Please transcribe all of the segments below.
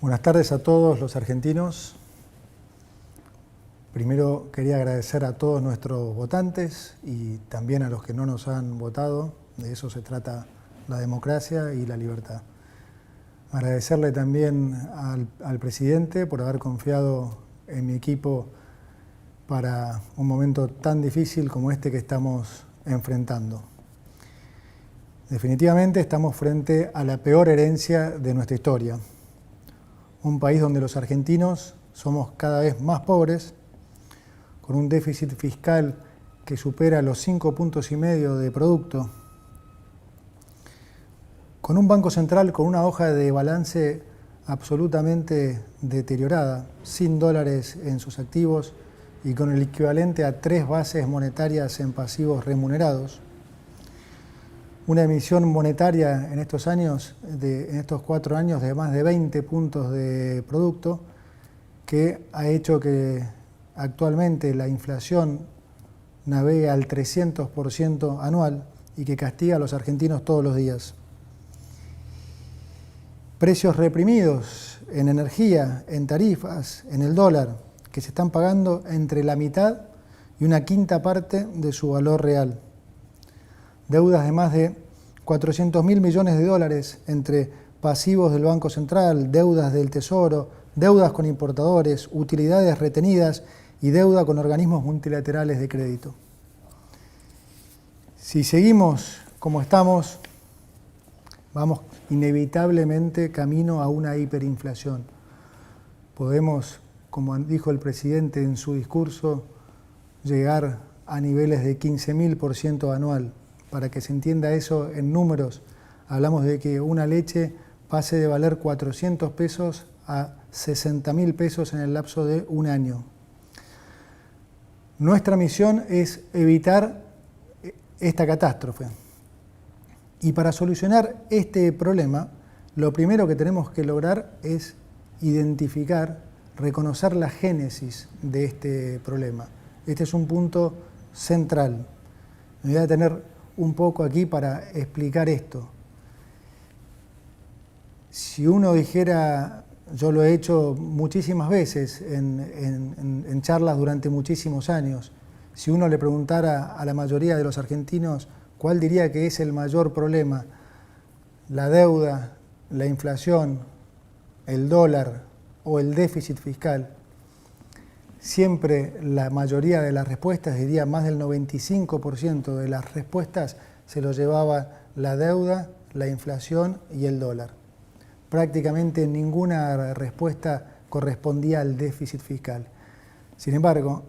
Buenas tardes a todos los argentinos. Primero quería agradecer a todos nuestros votantes y también a los que no nos han votado. De eso se trata la democracia y la libertad. Agradecerle también al presidente por haber confiado en mi equipo para un momento tan difícil como este que estamos enfrentando. Definitivamente estamos frente a la peor herencia de nuestra historia. Un país donde los argentinos somos cada vez más pobres, con un déficit fiscal que supera los 5,5 puntos de producto, con un Banco Central con una hoja de balance absolutamente deteriorada, sin dólares en sus activos y con el equivalente a 3 bases monetarias en pasivos remunerados. Una emisión monetaria en estos años, en estos 4 años, de más de 20 puntos de producto, que ha hecho que actualmente la inflación navegue al 300% anual y que castiga a los argentinos todos los días. Precios reprimidos en energía, en tarifas, en el dólar, que se están pagando entre la mitad y una quinta parte de su valor real. Deudas de más de 400.000 millones de dólares entre pasivos del Banco Central, deudas del Tesoro, deudas con importadores, utilidades retenidas y deuda con organismos multilaterales de crédito. Si seguimos como estamos, vamos inevitablemente camino a una hiperinflación. Podemos, como dijo el presidente en su discurso, llegar a niveles de 15.000% anual. Para que se entienda eso en números, hablamos de que una leche pase de valer 400 pesos a 60.000 pesos en el lapso de un año. Nuestra misión es evitar esta catástrofe. Y para solucionar este problema, lo primero que tenemos que lograr es identificar, reconocer la génesis de este problema. Este es un punto central. Me voy a detener un poco aquí para explicar esto. Si uno dijera, yo lo he hecho muchísimas veces en charlas durante muchísimos años, si uno le preguntara a la mayoría de los argentinos cuál diría que es el mayor problema, la deuda, la inflación, el dólar o el déficit fiscal, siempre la mayoría de las respuestas, diría más del 95% de las respuestas, se lo llevaba la deuda, la inflación y el dólar. Prácticamente ninguna respuesta correspondía al déficit fiscal. Sin embargo,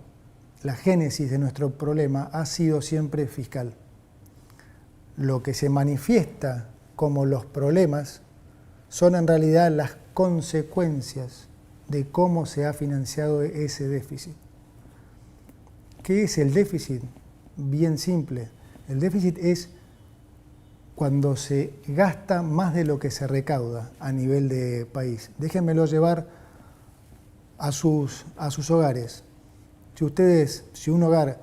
la génesis de nuestro problema ha sido siempre fiscal. Lo que se manifiesta como los problemas son en realidad las consecuencias de cómo se ha financiado ese déficit. ¿Qué es el déficit? Bien simple. El déficit es cuando se gasta más de lo que se recauda a nivel de país. Déjenmelo llevar a sus hogares. Si un hogar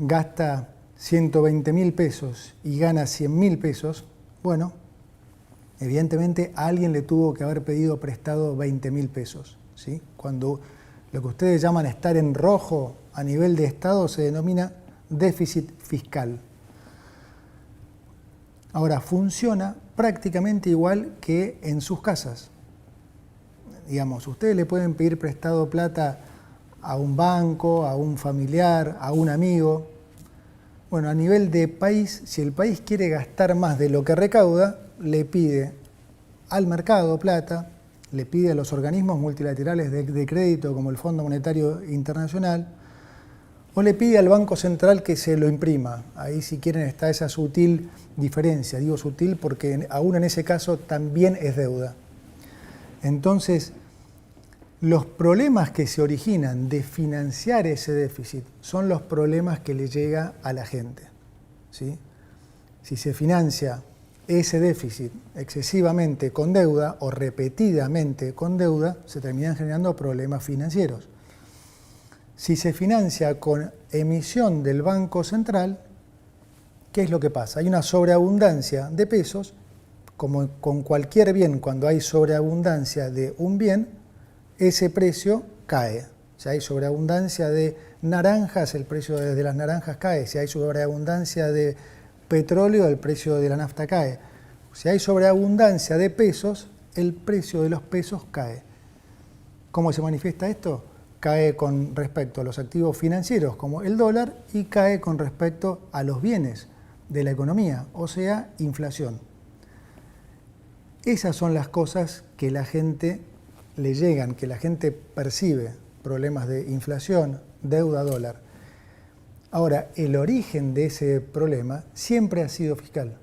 gasta 120.000 pesos y gana 100.000 pesos, bueno, evidentemente a alguien le tuvo que haber pedido prestado 20.000 pesos. ¿Sí? Cuando lo que ustedes llaman estar en rojo a nivel de Estado se denomina déficit fiscal. Ahora, funciona prácticamente igual que en sus casas. Digamos, ustedes le pueden pedir prestado plata a un banco, a un familiar, a un amigo. Bueno, a nivel de país, si el país quiere gastar más de lo que recauda, le pide al mercado plata, le pide a los organismos multilaterales de crédito como el Fondo Monetario Internacional, o le pide al Banco Central que se lo imprima. Ahí, si quieren, está esa sutil diferencia. Digo sutil porque aún en ese caso también es deuda. Entonces, los problemas que se originan de financiar ese déficit son los problemas que le llega a la gente. ¿Sí? Si se financia ese déficit excesivamente con deuda o repetidamente con deuda, se terminan generando problemas financieros. Si se financia con emisión del Banco Central, ¿qué es lo que pasa? Hay una sobreabundancia de pesos como con cualquier bien, cuando hay sobreabundancia de un bien, ese precio cae. Si hay sobreabundancia de naranjas, el precio de las naranjas cae. Si hay sobreabundancia de petróleo, el precio de la nafta cae. Si hay sobreabundancia de pesos, el precio de los pesos cae. ¿Cómo se manifiesta esto? Cae con respecto a los activos financieros, como el dólar, y cae con respecto a los bienes de la economía, o sea, inflación. Esas son las cosas que la gente le llegan, que la gente percibe, problemas de inflación, deuda, dólar. Ahora, el origen de ese problema siempre ha sido fiscal.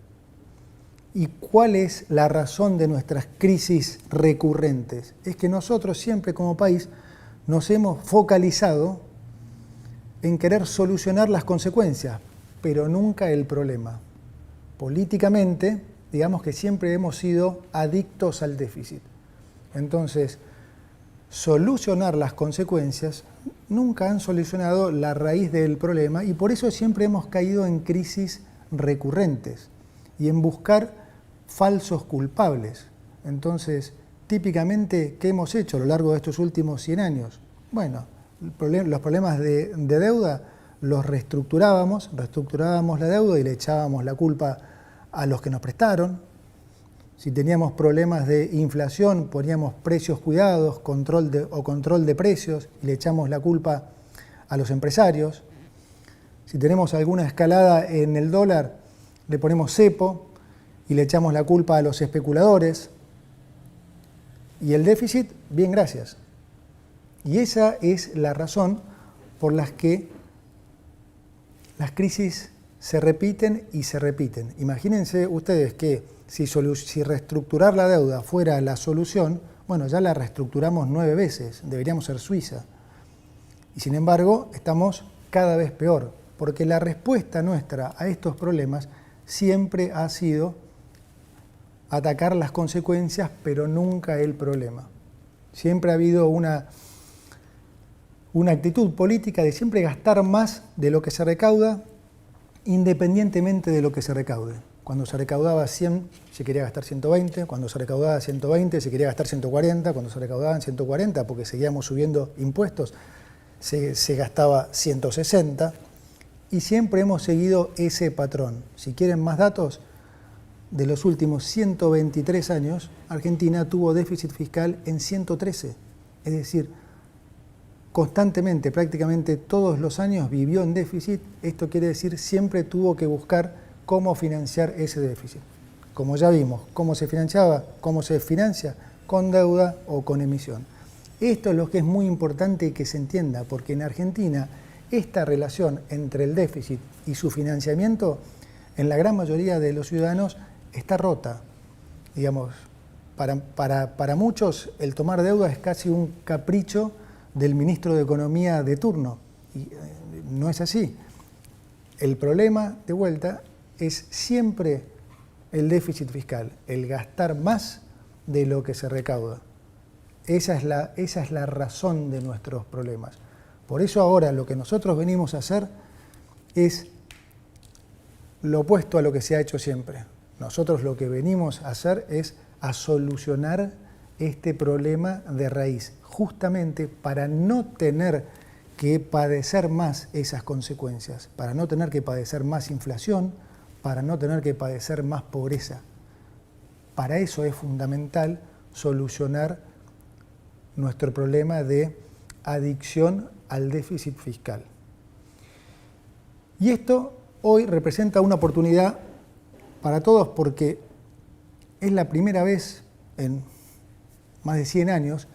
¿Y cuál es la razón de nuestras crisis recurrentes? Es que nosotros siempre como país nos hemos focalizado en querer solucionar las consecuencias, pero nunca el problema. Políticamente, digamos que siempre hemos sido adictos al déficit. Entonces, solucionar las consecuencias nunca han solucionado la raíz del problema y por eso siempre hemos caído en crisis recurrentes y en buscar falsos culpables. Entonces, típicamente, ¿qué hemos hecho a lo largo de estos últimos 100 años? Bueno, los problemas de deuda los reestructurábamos la deuda y le echábamos la culpa a los que nos prestaron. Si teníamos problemas de inflación, poníamos precios cuidados, control de precios y le echamos la culpa a los empresarios. Si tenemos alguna escalada en el dólar, le ponemos cepo y le echamos la culpa a los especuladores. Y el déficit, bien, gracias. Y esa es la razón por la que las crisis se repiten y se repiten. Imagínense ustedes que si reestructurar la deuda fuera la solución, bueno, ya la reestructuramos 9 veces, deberíamos ser Suiza. Y sin embargo, estamos cada vez peor, porque la respuesta nuestra a estos problemas siempre ha sido atacar las consecuencias, pero nunca el problema. Siempre ha habido una actitud política de siempre gastar más de lo que se recauda, independientemente de lo que se recaude. Cuando se recaudaba 100, se quería gastar 120, cuando se recaudaba 120, se quería gastar 140, cuando se recaudaban 140, porque seguíamos subiendo impuestos, se gastaba 160, y siempre hemos seguido ese patrón. Si quieren más datos, de los últimos 123 años, Argentina tuvo déficit fiscal en 113, es decir, constantemente, prácticamente todos los años vivió en déficit. Esto quiere decir siempre tuvo que buscar cómo financiar ese déficit. Como ya vimos, cómo se financiaba, cómo se financia, con deuda o con emisión. Esto es lo que es muy importante que se entienda, porque en Argentina esta relación entre el déficit y su financiamiento, en la gran mayoría de los ciudadanos, está rota. Digamos, para muchos el tomar deuda es casi un capricho del ministro de Economía de turno, y no es así. El problema, de vuelta, es siempre el déficit fiscal, el gastar más de lo que se recauda. Esa es la razón de nuestros problemas. Por eso ahora lo que nosotros venimos a hacer es lo opuesto a lo que se ha hecho siempre. Nosotros lo que venimos a hacer es a solucionar este problema de raíz, justamente para no tener que padecer más esas consecuencias, para no tener que padecer más inflación, para no tener que padecer más pobreza. Para eso es fundamental solucionar nuestro problema de adicción al déficit fiscal. Y esto hoy representa una oportunidad para todos porque es la primera vez en más de 100 años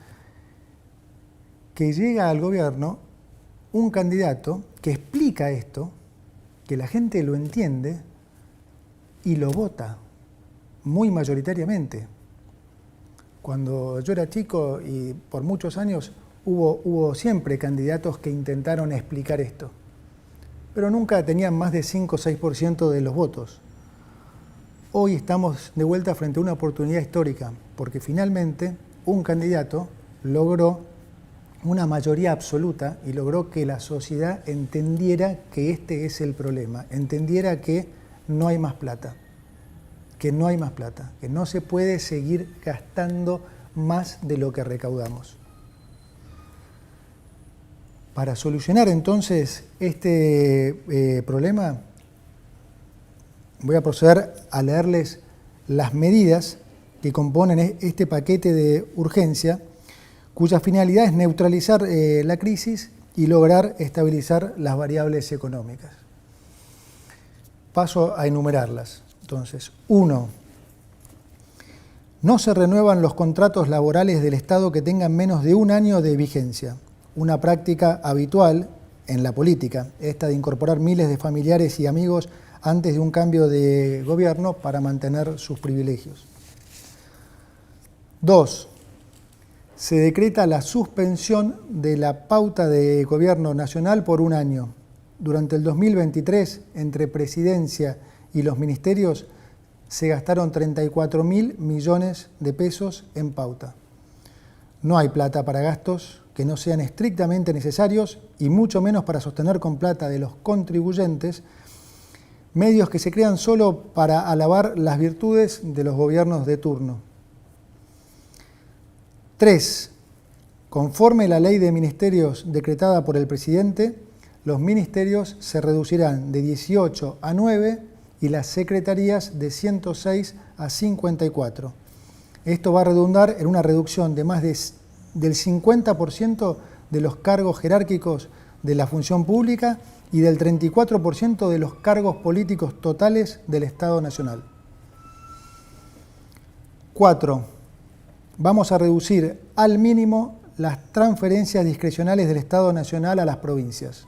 que llega al gobierno un candidato que explica esto, que la gente lo entiende y lo vota muy mayoritariamente. Cuando yo era chico y por muchos años hubo siempre candidatos que intentaron explicar esto, pero nunca tenían más de 5 o 6% de los votos. Hoy estamos de vuelta frente a una oportunidad histórica, porque finalmente un candidato logró una mayoría absoluta y logró que la sociedad entendiera que este es el problema, entendiera que no hay más plata. que no hay más plata, que no se puede seguir gastando más de lo que recaudamos. Para solucionar entonces este problema, voy a proceder a leerles las medidas que componen este paquete de urgencia, cuya finalidad es neutralizar la crisis y lograr estabilizar las variables económicas. Paso a enumerarlas. Entonces, 1. No se renuevan los contratos laborales del Estado que tengan menos de un año de vigencia. Una práctica habitual en la política, esta de incorporar miles de familiares y amigos antes de un cambio de gobierno para mantener sus privilegios. 2. Se decreta la suspensión de la pauta de gobierno nacional por un año. Durante el 2023, entre Presidencia y los ministerios, se gastaron 34.000 millones de pesos en pauta. No hay plata para gastos que no sean estrictamente necesarios y mucho menos para sostener con plata de los contribuyentes medios que se crean solo para alabar las virtudes de los gobiernos de turno. 3. Conforme la ley de ministerios decretada por el presidente, los ministerios se reducirán de 18 a 9 y las secretarías de 106 a 54. Esto va a redundar en una reducción de más del 50% de los cargos jerárquicos de la función pública y del 34% de los cargos políticos totales del Estado Nacional. 4. Vamos a reducir al mínimo las transferencias discrecionales del Estado Nacional a las provincias.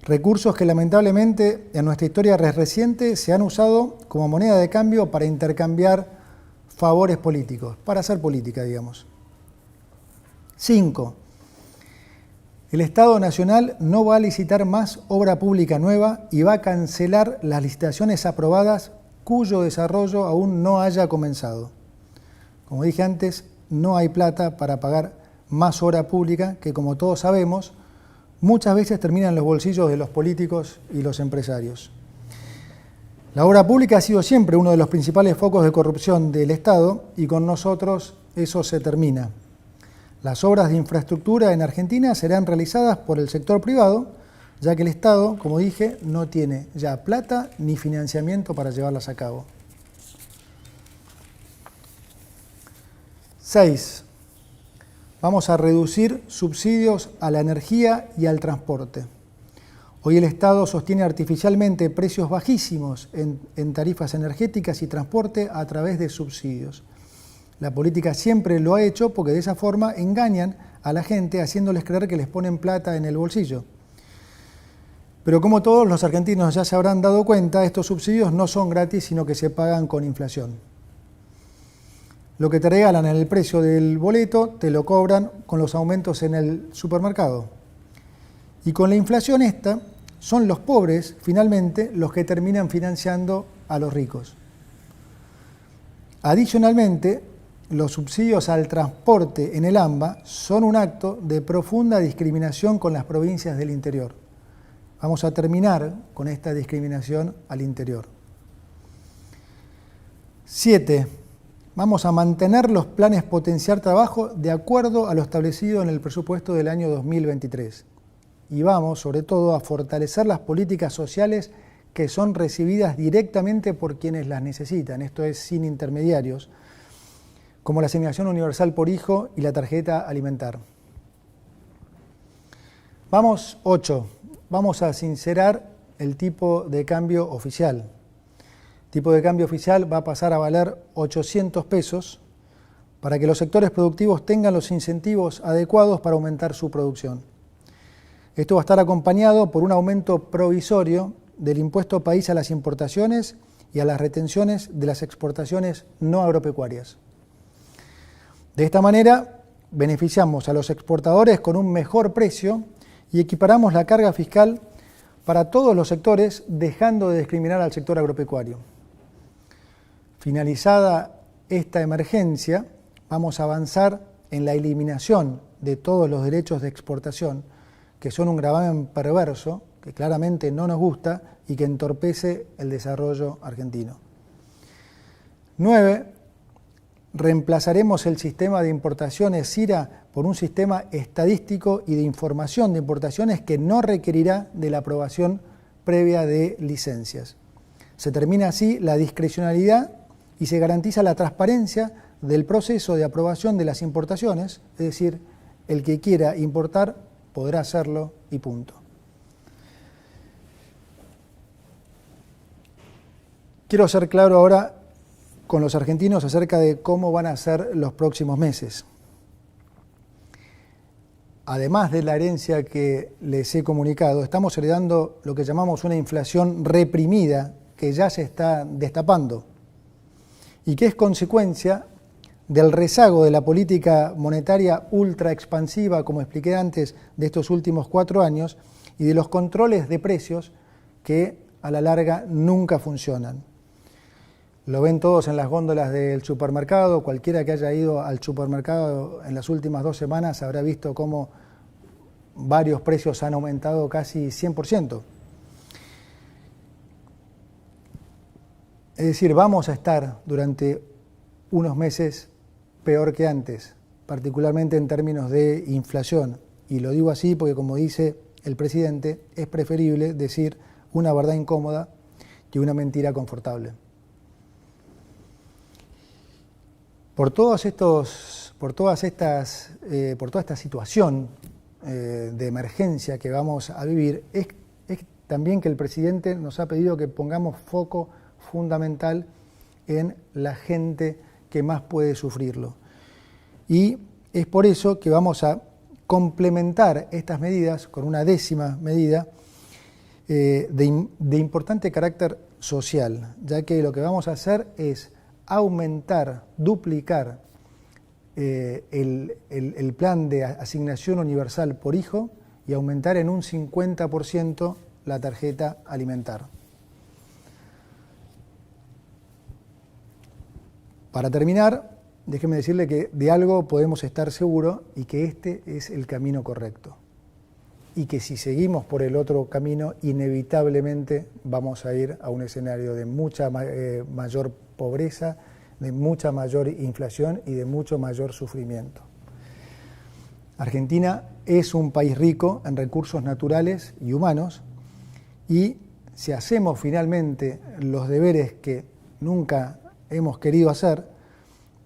Recursos que lamentablemente en nuestra historia reciente se han usado como moneda de cambio para intercambiar favores políticos, para hacer política, digamos. 5. El Estado Nacional no va a licitar más obra pública nueva y va a cancelar las licitaciones aprobadas cuyo desarrollo aún no haya comenzado. Como dije antes, no hay plata para pagar más obra pública que, como todos sabemos, muchas veces termina en los bolsillos de los políticos y los empresarios. La obra pública ha sido siempre uno de los principales focos de corrupción del Estado y con nosotros eso se termina. Las obras de infraestructura en Argentina serán realizadas por el sector privado, ya que el Estado, como dije, no tiene ya plata ni financiamiento para llevarlas a cabo. 6. Vamos a reducir subsidios a la energía y al transporte. Hoy el Estado sostiene artificialmente precios bajísimos en tarifas energéticas y transporte a través de subsidios. La política siempre lo ha hecho porque de esa forma engañan a la gente haciéndoles creer que les ponen plata en el bolsillo. Pero como todos los argentinos ya se habrán dado cuenta, estos subsidios no son gratis, sino que se pagan con inflación. Lo que te regalan en el precio del boleto te lo cobran con los aumentos en el supermercado. Y con la inflación esta, son los pobres, finalmente, los que terminan financiando a los ricos. Adicionalmente, los subsidios al transporte en el AMBA son un acto de profunda discriminación con las provincias del interior. Vamos a terminar con esta discriminación al interior. 7. Vamos a mantener los planes potenciar trabajo de acuerdo a lo establecido en el presupuesto del año 2023. Y vamos, sobre todo, a fortalecer las políticas sociales que son recibidas directamente por quienes las necesitan, esto es, sin intermediarios, como la asignación universal por hijo y la tarjeta alimentar. 8. Vamos a sincerar el tipo de cambio oficial. El tipo de cambio oficial va a pasar a valer 800 pesos para que los sectores productivos tengan los incentivos adecuados para aumentar su producción. Esto va a estar acompañado por un aumento provisorio del impuesto país a las importaciones y a las retenciones de las exportaciones no agropecuarias. De esta manera, beneficiamos a los exportadores con un mejor precio y equiparamos la carga fiscal para todos los sectores, dejando de discriminar al sector agropecuario. Finalizada esta emergencia, vamos a avanzar en la eliminación de todos los derechos de exportación, que son un gravamen perverso, que claramente no nos gusta y que entorpece el desarrollo argentino. 9. Reemplazaremos el sistema de importaciones SIRA por un sistema estadístico y de información de importaciones que no requerirá de la aprobación previa de licencias. Se termina así la discrecionalidad y se garantiza la transparencia del proceso de aprobación de las importaciones, es decir, el que quiera importar podrá hacerlo y punto. Quiero ser claro ahora con los argentinos acerca de cómo van a ser los próximos meses. Además de la herencia que les he comunicado, estamos heredando lo que llamamos una inflación reprimida que ya se está destapando y que es consecuencia del rezago de la política monetaria ultra expansiva, como expliqué antes, de estos últimos 4 años y de los controles de precios que a la larga nunca funcionan. Lo ven todos en las góndolas del supermercado. Cualquiera que haya ido al supermercado en las últimas 2 semanas habrá visto cómo varios precios han aumentado casi 100%. Es decir, vamos a estar durante unos meses peor que antes, particularmente en términos de inflación. Y lo digo así porque, como dice el presidente, es preferible decir una verdad incómoda que una mentira confortable. Por toda esta situación de emergencia que vamos a vivir, es también que el presidente nos ha pedido que pongamos foco fundamental en la gente que más puede sufrirlo. Y es por eso que vamos a complementar estas medidas con una 10ª medida de importante carácter social, ya que lo que vamos a hacer es aumentar, duplicar el plan de asignación universal por hijo y aumentar en un 50% la tarjeta alimentar. Para terminar, déjeme decirle que de algo podemos estar seguros y que este es el camino correcto. Y que si seguimos por el otro camino, inevitablemente vamos a ir a un escenario de mucha mayor pobreza, de mucha mayor inflación y de mucho mayor sufrimiento. Argentina es un país rico en recursos naturales y humanos y si hacemos finalmente los deberes que nunca hemos querido hacer,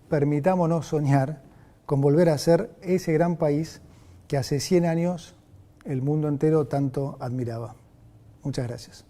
permitámonos soñar con volver a ser ese gran país que hace 100 años el mundo entero tanto admiraba. Muchas gracias.